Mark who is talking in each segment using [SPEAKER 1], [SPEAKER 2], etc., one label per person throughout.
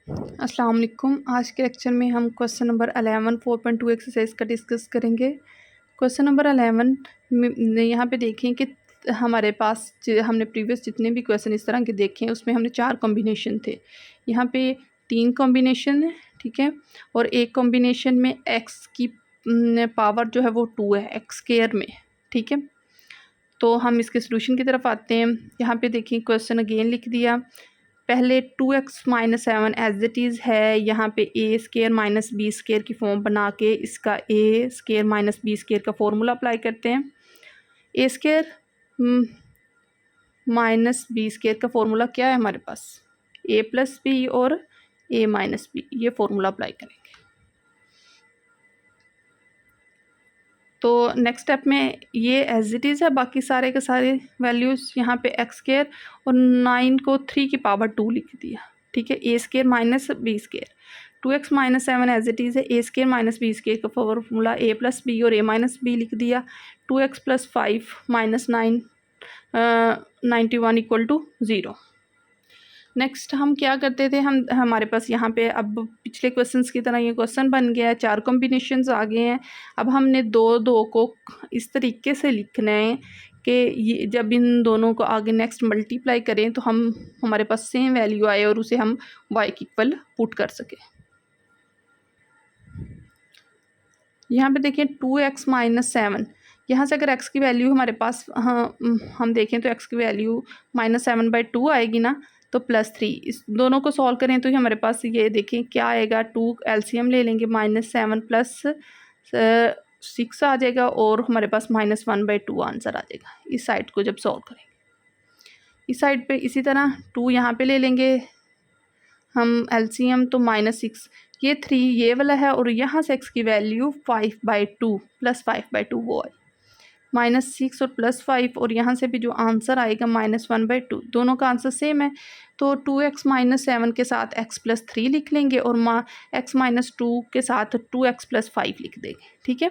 [SPEAKER 1] अस्सलाम वालेकुम। आज के लेक्चर में हम क्वेश्चन नंबर 11 4.2 एक्सरसाइज का डिस्कस करेंगे। क्वेश्चन नंबर 11 में यहाँ पे देखें कि हमारे पास हमने प्रीवियस जितने भी क्वेश्चन इस तरह के देखे हैं उसमें हमने 4 कॉम्बिनेशन थे। यहाँ पे 3 कॉम्बिनेशन है, ठीक है, और एक कॉम्बिनेशन में एक्स की पावर जो है वो 2 है एक्स स्क्वायर में, ठीक है। तो हम इसके सोल्यूशन की तरफ आते हैं। यहाँ पे देखिए क्वेश्चन अगेन लिख दिया। पहले 2x minus 7 as it is है, यहाँ पे ए स्केयर माइनस बी स्केयर की फॉर्म बना के इसका ए स्केयर माइनस बी स्केयर का फॉर्मूला अप्लाई करते हैं। ए स्केयर माइनस बी स्केयर का फॉर्मूला क्या है हमारे पास, ए प्लस बी और ए माइनस बी, ये फॉर्मूला अप्लाई करेंगे। तो नेक्स्ट स्टेप में ये एज इट इज़ है, बाकी सारे के सारे वैल्यूज़ यहाँ पे एक्स स्केयर और 9 को 3 की पावर 2 लिख दिया, ठीक है। A square minus B square 2x minus 7 as it is है, A square minus B square का फॉर्मूला ए प्लस बी और ए माइनस बी लिख दिया। 2x plus 5 minus 9 91 equal to 0। Next हम क्या करते थे, हमारे पास यहाँ पे अब पिछले क्वेश्चंस की तरह ये क्वेश्चन बन गया है, 4 कॉम्बिनेशंस आ गए हैं। अब हमने दो को इस तरीके से लिखना है कि ये जब इन दोनों को आगे नेक्स्ट मल्टीप्लाई करें तो हमारे पास सेम वैल्यू आए और उसे हम y की इक्वल पुट कर सकें। यहाँ पे देखिए 2x माइनस 7, यहाँ से अगर x की वैल्यू हमारे पास हम देखें तो x की वैल्यू -7/2 आएगी ना, तो +3। इस दोनों को सॉल्व करें तो हमारे पास ये देखें क्या आएगा, 2 एलसीएम ले लेंगे, -7 प्लस 6 आ जाएगा और हमारे पास -1/2 आंसर आ जाएगा। इस साइड को जब सॉल्व करेंगे, इस साइड पे इसी तरह 2 यहाँ पे ले लेंगे हम एलसीएम, तो -6, ये 3 ये वाला है और यहाँ से x की वैल्यू 5/2 प्लस 5/2 वो है, -6 और +5, और यहाँ से भी जो आंसर आएगा -1/2, दोनों का आंसर सेम है। तो 2x माइनस 7 के साथ x प्लस 3 लिख लेंगे और x माइनस 2 के साथ 2x प्लस 5 लिख देंगे, ठीक है।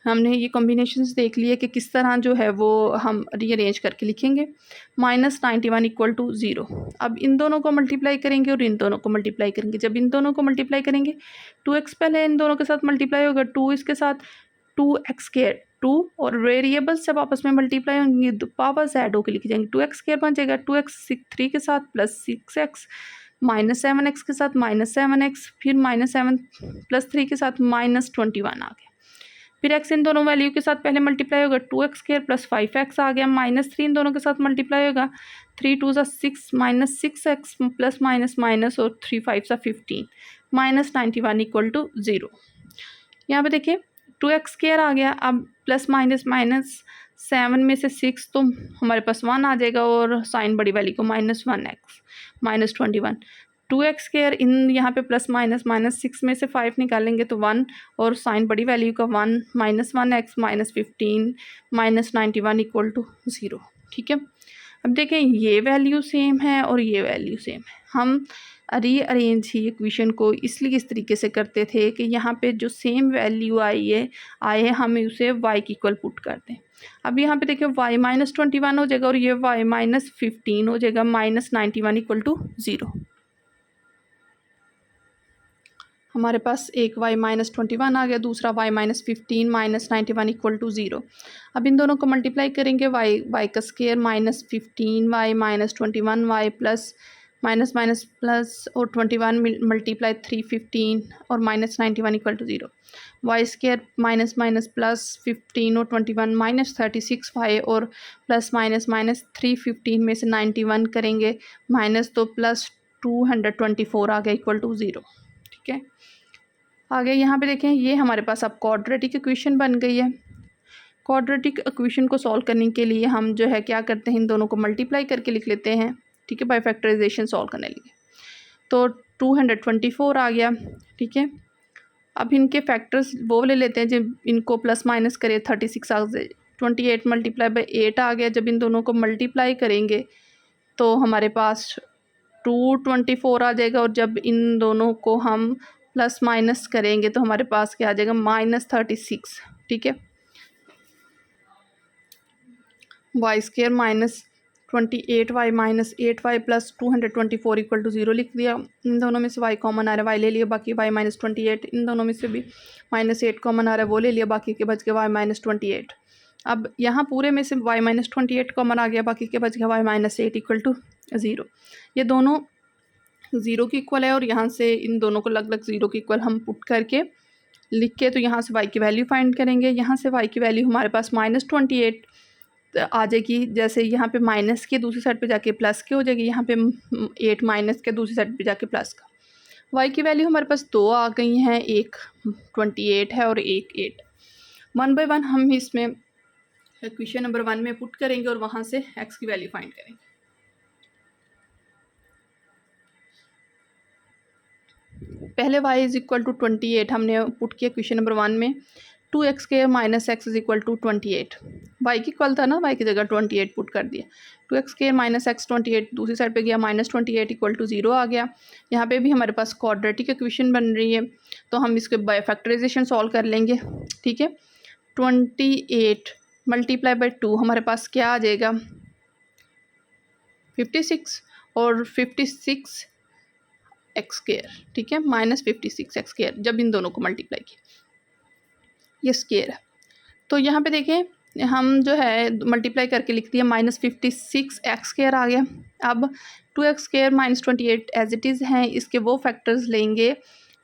[SPEAKER 1] हमने ये कॉम्बिनेशंस देख लिए कि किस तरह जो है वो हम रीअरेंज करके लिखेंगे। -91 इक्वल टू 0। अब इन दोनों को मल्टीप्लाई करेंगे और इन दोनों को मल्टीप्लाई करेंगे। जब इन दोनों को मल्टीप्लाई करेंगे 2x पहले इन दोनों के साथ मल्टीप्लाई होगा, 2 इसके साथ 2x स्क्वायर 2, और वेरिएबल्स जब आपस में मल्टीप्लाई होंगी तो पावर्स ऐड होकर लिखी जाएंगी। 2x स्क्वायर बन जाएगा 2x 3 के साथ प्लस 6x, -7x के साथ -7x, फिर -7 प्लस 3 के साथ -21 आ गया। फिर x इन दोनों वैल्यू के साथ पहले मल्टीप्लाई होगा, 2x स्क्वायर प्लस 5x आ गया, -3 इन दोनों के साथ मल्टीप्लाई होगा, 3 2 ज़ा 6 -6x प्लस माइनस और 3 5 ज़ा 15, -91 इक्वल टू 0। यहाँ पे देखिए 2x स्क्वायर आ गया, अब प्लस माइनस 7 में से 6 तो हमारे पास 1 आ जाएगा और साइन बड़ी वाली को -1x -21, 2x स्क्वायर इन यहाँ पे प्लस माइनस 6 में से 5 निकालेंगे तो 1 और साइन बड़ी वैल्यू का 1 -1x -15 -91 इक्वल टू 0, ठीक है। अब देखें ये वैल्यू सेम है और ये वैल्यू सेम है। हम रीअरेंज ही इक्वेशन को इसलिए इस तरीके से करते थे कि यहाँ पे जो सेम वैल्यू आए हमें उसे y की इक्वल पुट कर दें। अब यहाँ पे देखिए y -21 हो जाएगा और ये y -15 हो जाएगा, -91 इक्वल टू 0। हमारे पास एक y -21 आ गया, दूसरा y -15 -91 इक्वल टू 0। अब इन दोनों को मल्टीप्लाई करेंगे, y का square -15y -21 y plus minus plus और 21 मल्टीप्लाई 3 15 और -91 equal to 0। Y square minus plus 15 और 21 -36 y और प्लस माइनस 3 15 में से 91 करेंगे माइनस, तो प्लस 224 आ गया इक्वल टू 0, ठीक है। आगे यहाँ पे देखें ये हमारे पास अब क्वाड्रेटिक इक्वेशन बन गई है। क्वाड्रेटिक इक्वेशन को सॉल्व करने के लिए हम जो है क्या करते हैं, इन दोनों को मल्टीप्लाई करके लिख लेते हैं, ठीक है, बाय फैक्टराइजेशन सॉल्व करने लिए। तो 224 आ गया, ठीक है। अब इनके फैक्टर्स वो ले लेते हैं जब इनको प्लस माइनस करें, 36 आ जाए, 28 मल्टीप्लाई बाई 8 आ गया। जब इन दोनों को मल्टीप्लाई करेंगे तो हमारे पास 224 आ जाएगा और जब इन दोनों को हम प्लस माइनस करेंगे तो हमारे पास क्या आ जाएगा, -36, ठीक है। Y square 28y minus 8y plus 224 equal to 0 लिख दिया। इन दोनों में से y कॉमन आ रहा है, y ले लिया, बाकी y माइनस 28। इन दोनों में से भी -8 कॉमन आ रहा है, वो ले लिया, बाकी के बच गया y माइनस 28। अब यहाँ पूरे में से y माइनस 28 कॉमन आ गया, बाकी के बच गया y माइनस 8 इक्वल टू 0। ये दोनों 0 की इक्वल है और यहाँ से इन दोनों को अलग अलग 0 की इक्वल हम पुट करके लिख के तो यहाँ से y की वैल्यू फाइंड करेंगे। यहाँ से y की वैल्यू हमारे पास -28 आ जाएगी, जैसे यहाँ पे माइनस के दूसरी साइड पे जाके प्लस के हो जाएगी, यहाँ पे 8 माइनस के दूसरी साइड पे जाके प्लस का। y की वैल्यू हमारे पास 2 आ गई हैं, एक 28 है और एक 8। 1 बाय 1 हम इसमें इक्वेशन नंबर 1 में पुट करेंगे और वहाँ से x की वैल्यू फाइंड करेंगे। पहले y इज इक्वल टू 28 हमने पुट किया क्वेश्चन नंबर 1 में। 2x² minus x is equal to 28, y की इक्वल था ना, y की जगह 28 पुट कर दिया। 2x² माइनस x 28 दूसरी साइड पे गया, -28 इक्वल टू 0 आ गया। यहाँ पे भी हमारे पास क्वाड्रेटिक इक्वेशन बन रही है, तो हम इसके बाय फैक्टराइजेशन सॉल्व कर लेंगे। ठीक है, 28 मल्टीप्लाई बाई 2 हमारे पास क्या आ जाएगा, 56 और 56 एक्स स्क्वायर। ठीक है, -56 एक्स स्क्वायर जब इन दोनों को मल्टीप्लाई किया, ये स्क्वायर है। तो यहाँ पे देखें हम जो है मल्टीप्लाई करके लिख दिया, -56 एक्स स्क्वायर आ गया। अब 2x² -28 एज इट इज़ हैं, इसके वो फैक्टर्स लेंगे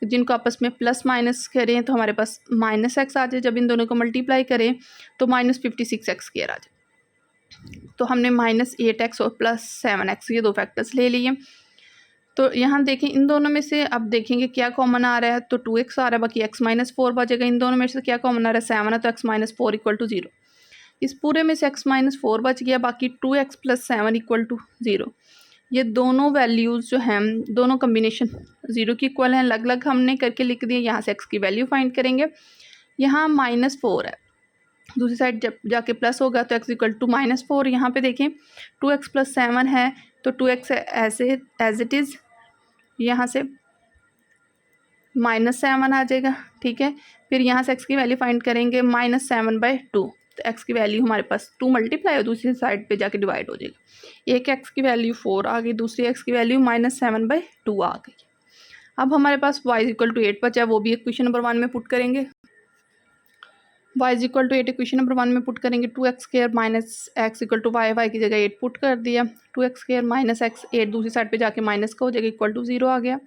[SPEAKER 1] जिनको आपस में प्लस माइनस करें तो हमारे पास -x आ जाए, जब इन दोनों को मल्टीप्लाई करें तो -56 एक्स स्क्वायर आ जाए। तो हमने -8x और +7x ये दो फैक्टर्स ले लिए। तो यहाँ देखें इन दोनों में से अब देखेंगे क्या कॉमन आ रहा है, तो 2x आ रहा है, बाकी x माइनस 4 बचेगा। इन दोनों में से क्या कॉमन आ रहा है, 7 है, तो x माइनस 4 इक्वल टू 0। इस पूरे में से x माइनस 4 बच गया, बाकी 2x प्लस 7 इक्वल टू 0। ये दोनों वैल्यूज़ जो हैं दोनों कम्बिनेशन 0 की इक्वल हैं, अलग अलग हमने करके लिख दिए। यहाँ से x की वैल्यू फाइंड करेंगे। यहाँ -4 है, दूसरी साइड जब जाके प्लस होगा तो x इक्वल टू -4। यहाँ पे देखें 2x प्लस 7 है, तो 2x ऐसे एज इट इज़, यहाँ से -7 आ जाएगा। ठीक है, फिर यहाँ से x की वैल्यू फाइंड करेंगे, -7/2, तो x की वैल्यू हमारे पास 2 मल्टीप्लाई और दूसरी साइड पे जाके डिवाइड हो जाएगा। एक x की वैल्यू 4 आ गई, दूसरी x की वैल्यू -7/2 आ गई। अब हमारे पास y इक्वल टू 8 बचा है, वो भी इक्वेशन नंबर 1 में पुट करेंगे। y is equal to 8 equation number 1 में पुट करेंगे। 2x² minus x equal to y की जगह 8 पुट कर दिया। 2x² माइनस x 8 दूसरी साइड पे जाके माइनस का हो जाएगा, इक्वल टू 0 आ गया।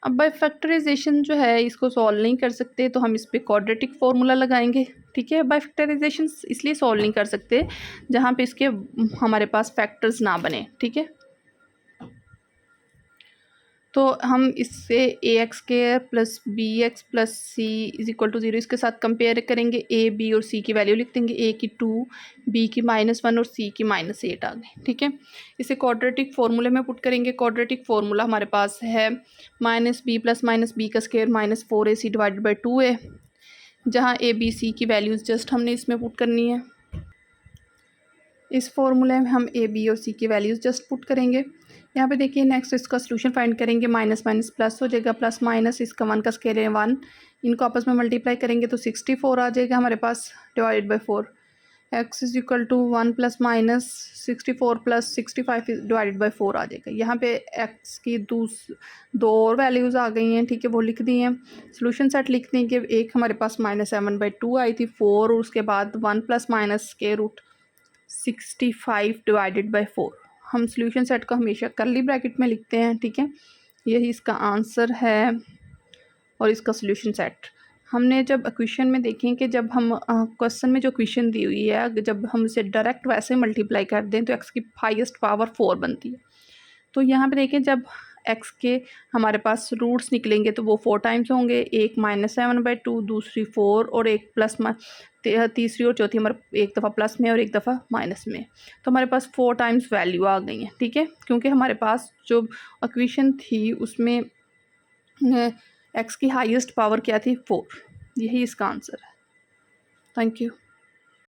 [SPEAKER 1] अब बाय फैक्टराइजेशन जो है इसको सॉल्व नहीं कर सकते, तो हम इस पर क्वाड्रेटिक फार्मूला लगाएंगे। ठीक है, बाय फैक्टराइजेशन इसलिए सॉल्व नहीं कर सकते जहाँ पे इसके हमारे पास फैक्टर्स ना बने। ठीक है, तो हम इससे ax² plus bx plus c is equal to 0 इसके साथ कंपेयर करेंगे। a b और c की वैल्यू लिख देंगे, a की 2, b की -1 और c की -8 आ गई। ठीक है, इसे क्वाड्रेटिक फार्मूले में पुट करेंगे। क्वाड्रेटिक फार्मूला हमारे पास है -b प्लस -b का square -4ac divided by 2a, जहाँ a b c की वैल्यूज़ जस्ट हमने इसमें पुट करनी है। इस फार्मूले में हम a b और c की वैल्यूज़ जस्ट पुट करेंगे। यहाँ पे देखिए नेक्स्ट इसका सोल्यूशन फाइंड करेंगे, माइनस माइनस प्लस हो जाएगा, प्लस माइनस इसका 1 का स्केयर है 1, इनको आपस में मल्टीप्लाई करेंगे तो 64 आ जाएगा हमारे पास, divided by 4। x is equal to 1 plus minus 64 plus 65 divided by 4 आ जाएगा। यहाँ पे x की दो और वैल्यूज़ आ गई हैं। ठीक है, वो लिख दी हैं। सोल्यूशन सेट लिख देंगे, एक हमारे पास -7/2 आई थी 4, और उसके बाद 1 प्लस माइनस के रूट 65 डिवाइडेड बाई 4। हम सॉल्यूशन सेट को हमेशा कर्ली ब्रैकेट में लिखते हैं। ठीक है, यही इसका आंसर है और इसका सॉल्यूशन सेट। हमने जब इक्वेशन में देखें कि जब हम क्वेश्चन में जो इक्वेशन दी हुई है, जब हम इसे डायरेक्ट वैसे मल्टीप्लाई कर दें तो x की हाईएस्ट पावर 4 बनती है। तो यहाँ पे देखें जब x के हमारे पास रूट्स निकलेंगे तो वो 4 टाइम्स होंगे, एक -7/2, दूसरी 4 और एक प्लस तीसरी और चौथी हमारे एक दफ़ा प्लस में और एक दफ़ा माइनस में। तो हमारे पास 4 टाइम्स वैल्यू आ गई हैं। ठीक है, क्योंकि हमारे पास जो इक्वेशन थी उसमें x की हाईएस्ट पावर क्या थी, 4। यही इसका आंसर है। Thank you.